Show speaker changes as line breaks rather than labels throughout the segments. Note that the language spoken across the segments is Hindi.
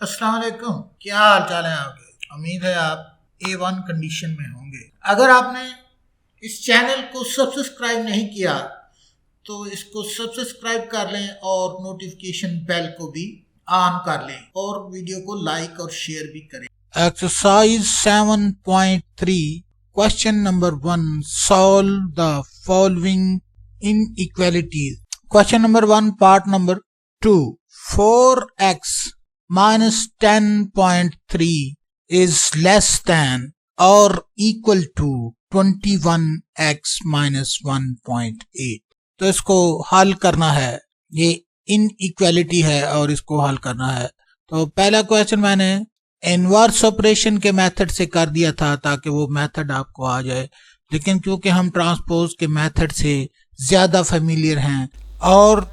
अस्सलाम वालेकुम, क्या हाल चाल है आपके। उम्मीद है आप A1 कंडीशन में होंगे। अगर आपने इस चैनल को सब्सक्राइब नहीं किया तो इसको सब्सक्राइब कर लें और नोटिफिकेशन बेल को भी ऑन कर लें और वीडियो को लाइक और शेयर भी करें। Exercise 7.3 question number 1, solve the following inequalities. Question number 1 part number 2, 4x minus 10.3 is less than or equal to 21x minus 1.8। तो इसको हल करना है, ये इनइक्वालिटी है और इसको हल करना है। तो पहला क्वेश्चन मैंने इनवर्स ऑपरेशन के मेथड से कर दिया था ताकि वो मेथड आपको आ जाए, लेकिन क्योंकि हम ट्रांसपोज के मेथड से ज्यादा फेमिलियर हैं और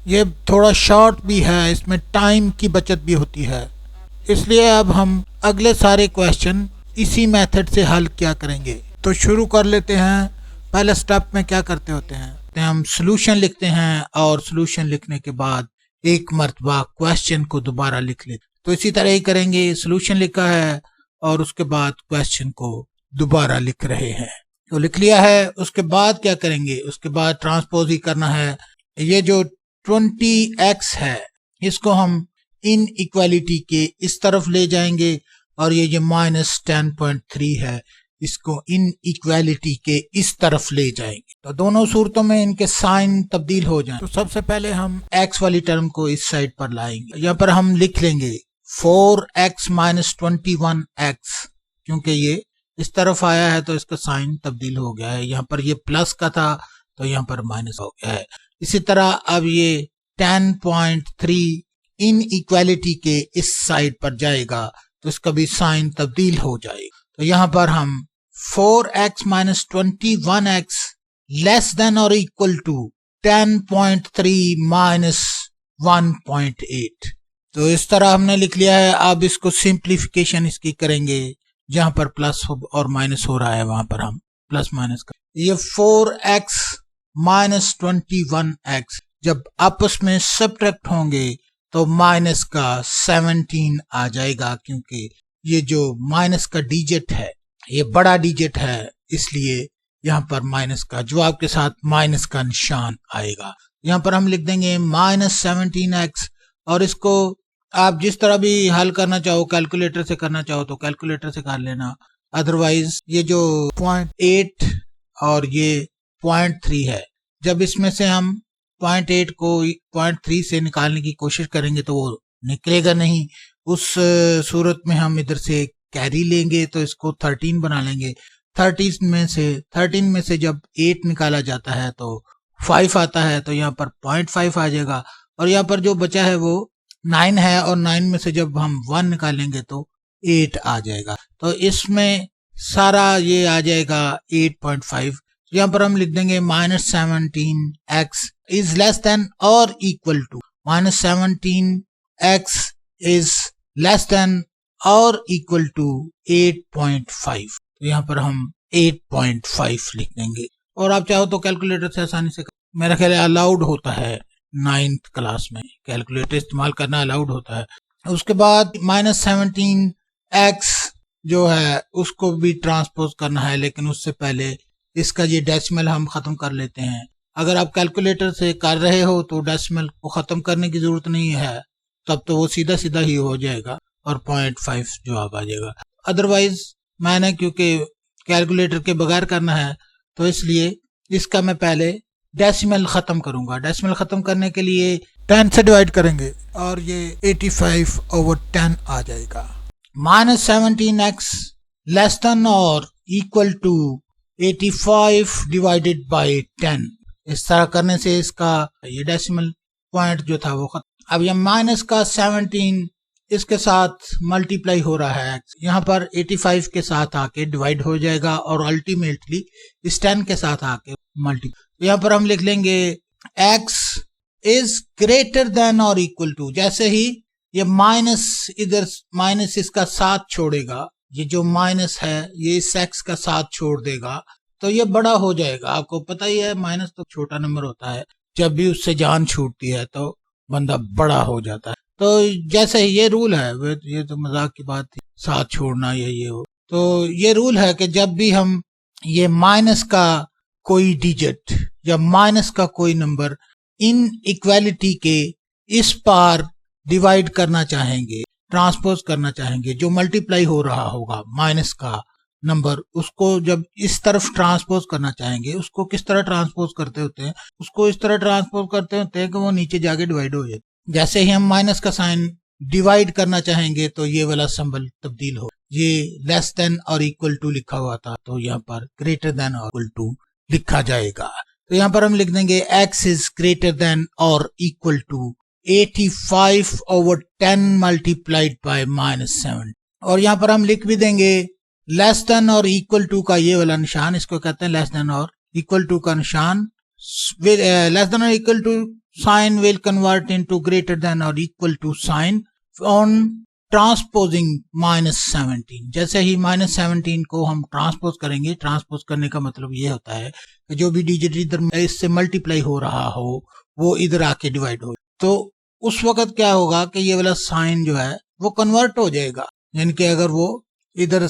ये थोड़ा शॉर्ट भी है, इसमें टाइम की बचत भी होती है, इसलिए अब हम अगले सारे क्वेश्चन इसी मेथड से हल किया करेंगे। तो शुरू कर लेते हैं। पहले स्टेप में क्या करते होते हैं, हम सॉल्यूशन लिखते हैं और सॉल्यूशन लिखने के बाद एक मर्तबा क्वेश्चन को दोबारा लिख लेते। तो इसी तरह ही करेंगे, सॉल्यूशन लिखा है और उसके बाद क्वेश्चन को दोबारा लिख रहे हैं। तो लिख लिया है, उसके बाद क्या करेंगे, उसके बाद ट्रांसपोज ही करना है। ये जो 20x है इसको हम इन इक्वालिटी के इस तरफ ले जाएंगे और ये जो माइनस 10.3 है इसको इन इक्वालिटी के इस तरफ ले जाएंगे। तो दोनों सूरतों में इनके साइन तब्दील हो जाएं। तो सबसे पहले हम x वाली टर्म को इस साइड पर लाएंगे। यहाँ पर हम लिख लेंगे 4x माइनस 21x, क्योंकि ये इस तरफ आया है तो इसका साइन तब्दील हो गया है। यहाँ पर ये प्लस का था तो यहाँ पर माइनस हो गया है। इसी तरह अब ये 10.3 इन इक्वालिटी के इस साइड पर जाएगा तो इसका भी साइन तब्दील हो जाएगा। तो यहाँ पर हम 4x minus 21x less than और इक्वल टू 10.3 माइनस 1.8। तो इस तरह हमने लिख लिया है। अब इसको सिंप्लीफिकेशन इसकी करेंगे, जहां पर प्लस और माइनस हो रहा है वहां पर हम प्लस माइनस कर। ये 4x माइनस 21x जब आपस में सब्ट्रैक्ट होंगे तो माइनस का 17 आ जाएगा, क्योंकि ये जो माइनस का डिजिट है ये बड़ा डिजिट है, इसलिए यहाँ पर माइनस का जवाब के साथ माइनस का निशान आएगा। यहाँ पर हम लिख देंगे माइनस 17x और इसको आप जिस तरह भी हल करना चाहो, कैलकुलेटर से करना चाहो तो कैलकुलेटर से कर लेना, अदरवाइज ये जो 0.8 और ये 0.3 है, जब इसमें से हम 0.8 को 0.3 से निकालने की कोशिश करेंगे तो वो निकलेगा नहीं। उस सूरत में हम इधर से कैरी लेंगे तो इसको 13 बना लेंगे। 13 में से जब 8 निकाला जाता है तो 5 आता है, तो यहाँ पर 0.5 आ जाएगा और यहाँ पर जो बचा है वो 9 है और 9 में से जब हम 1 निकालेंगे तो 8 आ जाएगा। तो इसमें सारा ये आ जाएगा 8.5। यहाँ पर हम लिख देंगे minus 17x is less than और equal to, minus 17x is less than और इक्वल टू 8.5। तो यहाँ पर हम 8.5 लिख देंगे और आप चाहो तो कैलकुलेटर से आसानी से, मेरा ख्याल है अलाउड होता है 9th क्लास में कैलकुलेटर इस्तेमाल करना अलाउड होता है। उसके बाद माइनस 17x जो है उसको भी ट्रांसपोज करना है, लेकिन उससे पहले इसका ये डेसिमल हम खत्म कर लेते हैं। अगर आप कैलकुलेटर से कर रहे हो तो डेसिमल को खत्म करने की जरूरत नहीं है, तब तो वो सीधा सीधा ही हो जाएगा और 0.5 जवाब आ जाएगा। अदरवाइज मैंने क्योंकि कैलकुलेटर के बगैर करना है तो इसलिए इसका मैं पहले डेसिमल खत्म करूंगा। डेसिमल खत्म करने के लिए 10 से डिवाइड करेंगे और ये 85/10 आ जाएगा। माइनस 17x लेस देन और इक्वल टू 85 डिवाइडेड बाई 10। इस तरह करने से इसका ये डेसिमल पॉइंट जो था वो खत्म। अब ये माइनस का 17 इसके साथ मल्टीप्लाई हो रहा है, यहाँ पर 85 के साथ आके डिवाइड हो जाएगा और अल्टीमेटली इस 10 के साथ आके मल्टीप्लाई। यहाँ पर हम लिख लेंगे x इज ग्रेटर देन और इक्वल टू, जैसे ही ये माइनस इधर माइनस इसका साथ छोड़ेगा, ये जो माइनस है ये इस x का साथ छोड़ देगा तो ये बड़ा हो जाएगा। आपको पता ही है माइनस तो छोटा नंबर होता है, जब भी उससे जान छूटती है तो बंदा बड़ा हो जाता है। तो जैसे ही ये रूल है, ये तो मजाक की बात थी, साथ छोड़ना या ये हो, तो ये रूल है कि जब भी हम ये माइनस का कोई डिजिट या माइनस का कोई नंबर इन इक्वालिटी के इस पार डिवाइड करना चाहेंगे, ट्रांसपोज करना चाहेंगे, जो मल्टीप्लाई हो रहा होगा माइनस का नंबर, उसको जब इस तरफ ट्रांसपोज करना चाहेंगे, उसको किस तरह ट्रांसपोज करते होते हैं, उसको इस तरह ट्रांसपोज करते होते हैं कि वो नीचे जाके डिवाइड हो जाए। जैसे ही हम माइनस का साइन डिवाइड करना चाहेंगे तो ये वाला सिंबल तब्दील हो, ये लेस देन और इक्वल टू लिखा हुआ था तो यहाँ पर ग्रेटर देन और इक्वल टू लिखा जाएगा। तो यहाँ पर हम लिख देंगे x इज ग्रेटर देन और इक्वल टू 85/10 मल्टीप्लाइड बाय -7। और यहाँ पर हम लिख भी देंगे लेस देन और इक्वल टू का ये वाला निशान, इसको कहते हैं लेस देन और इक्वल टू का निशान। लेस देन और equal to sign will convert into greater than और equal to sign on transposing -17। जैसे ही -17 को हम ट्रांसपोज करेंगे, ट्रांसपोज करने का मतलब ये होता है कि जो भी डिजिट इधर इससे मल्टीप्लाई हो रहा हो वो इधर आके डिवाइड हो, तो उस वक्त क्या होगा कि ये वाला साइन जो है वो कन्वर्ट हो जाएगा, यानी कि अगर वो इधर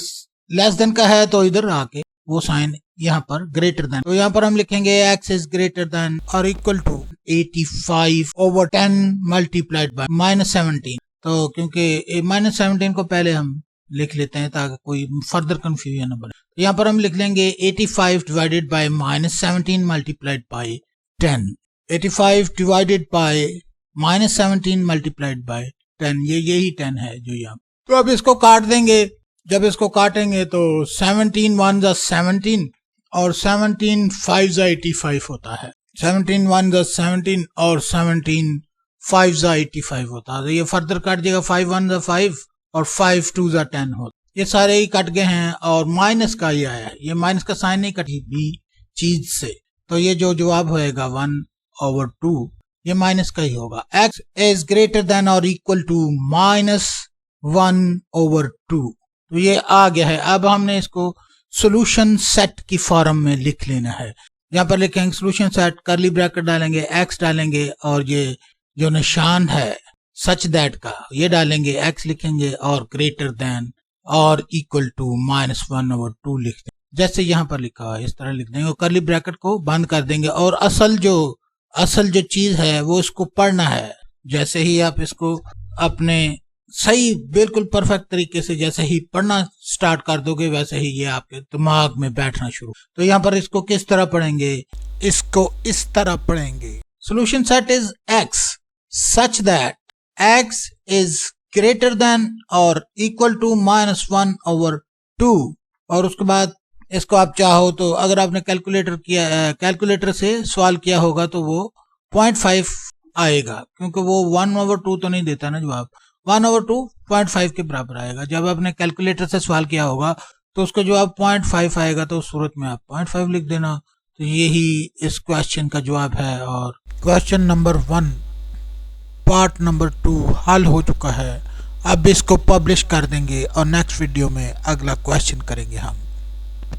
लेस देन का है तो इधर आके वो साइन यहाँ पर ग्रेटर देन, तो यहाँ पर हम लिखेंगे x इज ग्रेटर देन और इक्वल टू 85/10 मल्टीप्लाइड बाय -17। तो क्योंकि -17 को पहले हम लिख लेते हैं ताकि कोई फर्दर कंफ्यूजन न बने, तो यहाँ पर हम लिख लेंगे 85 divided by -17 multiplied by 10। 85 divided by -17 multiplied by 10, ये यही 10 है जो यहाँ। तो अब इसको काट देंगे, जब इसको काटेंगे तो 17 1 जा 17 और 17 5 जा 85 होता है। 17 1 जा 17 और 17 5 जा 85 होता है। तो ये फर्दर काट जाएगा, 5 1 जा 5 और 5 2 जा 10 होता है। ये सारे ही कट गए हैं और माइनस का ये आया है, ये माइनस का साइन नहीं कटी बी चीज से, तो ये जो जवाब होएगा 1/2 ये माइनस का ही होगा। x इज ग्रेटर देन और इक्वल टू -1/2, तो ये आ गया है। अब हमने इसको सॉल्यूशन सेट की फॉर्म में लिख लेना है। यहाँ पर लिखेंगे सॉल्यूशन सेट, करली ब्रैकेट डालेंगे, x डालेंगे और ये जो निशान है सच दैट का ये डालेंगे, x लिखेंगे और ग्रेटर देन और इक्वल टू -1/2 लिख देंगे, जैसे यहाँ पर लिखा हुआ है इस तरह लिख देंगे और करली ब्रैकेट को बंद कर देंगे। और असल जो चीज है वो इसको पढ़ना है। जैसे ही आप इसको अपने सही बिल्कुल परफेक्ट तरीके से जैसे ही पढ़ना स्टार्ट कर दोगे वैसे ही ये आपके दिमाग में बैठना शुरू। तो यहाँ पर इसको किस तरह पढ़ेंगे, इसको इस तरह पढ़ेंगे, solution set is x such that x is greater than और equal to -1/2। और उसके बाद इसको आप चाहो तो अगर आपने कैलकुलेटर से सवाल किया होगा तो वो 0.5 आएगा, क्योंकि वो 1/2 तो नहीं देता ना जवाब, 1/2 0.5 के बराबर आएगा। जब आपने कैलकुलेटर से सवाल किया होगा तो उसका जवाब 0.5 आएगा, तो उस सूरत में आप 0.5 लिख देना। तो यही इस क्वेश्चन का जवाब है। और क्वेश्चन नंबर 1 पार्ट नंबर 2 हल हो चुका है। अब इसको पब्लिश कर देंगे और नेक्स्ट वीडियो में अगला क्वेश्चन करेंगे हम।